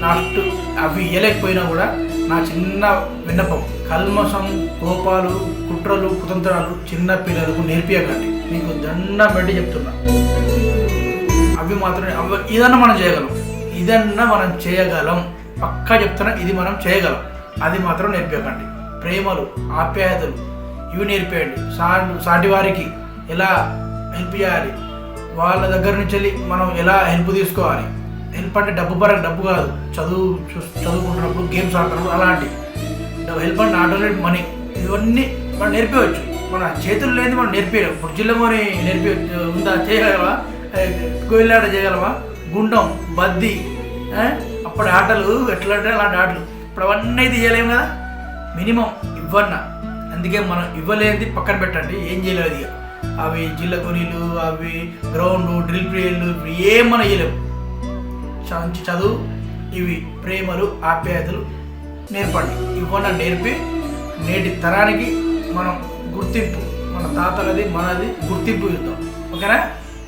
Last అవి ఇవ్వలేకపోయినా కూడా నా చిన్న విన్నపం, కల్మషం, కోపాలు, కుట్రలు, కుతంత్రాలు చిన్న పిల్లలకు నేర్పియకండి. మీకు దండం పెట్టి చెప్తున్నా. అవి మాత్రమే ఇదన్నా మనం చేయగలం, పక్కా చెప్తున్నా. ఇది మనం చేయగలం, అది మాత్రం నేర్పియకండి. ప్రేమలు, ఆప్యాయతలు ఇవి నేర్పేయండి. సాటి వారికి ఎలా హెల్ప్ చేయాలి, వాళ్ళ దగ్గర నుంచి వెళ్ళి మనం ఎలా హెల్ప్ తీసుకోవాలి. హెల్ప్ అంటే డబ్బు కాదు, చదువుకుంటున్నప్పుడు, గేమ్స్ ఆడుతున్నప్పుడు అలాంటి హెల్ప్ అంటే నాట్ ఓన్లీ మనీ. ఇవన్నీ మనం నేర్పించవచ్చు. మన చేతులు లేని మనం నేర్పించలేము. ఇప్పుడు జిల్లమోని ఉందా, చేయగలవా? గోయిలాట చేయగలవా? గుండం, బద్ది, అప్పటి ఆటలు ఎట్లా అంటే అలాంటి ఆటలు. ఇప్పుడు అవన్నీ అయితే చేయలేము కదా. మినిమం ఇవ్వన్నా. అందుకే మనం ఇవ్వలేనిది పక్కన పెట్టండి, ఏం చేయలేదు. ఇక అవి జిల్లగొనీలు, అవి గ్రౌండ్, డ్రిల్ పీరియడ్లు, ఏం మనం చేయలేము. మంచి చదువు, ఇవి ప్రేమలు, ఆప్యాయతలు నేర్పండి. ఇవన్నీ నేర్పి నేటి తరానికి మనం గుర్తింపు, మన తాతలది మనది గుర్తింపు ఇద్దాం. ఓకేనా?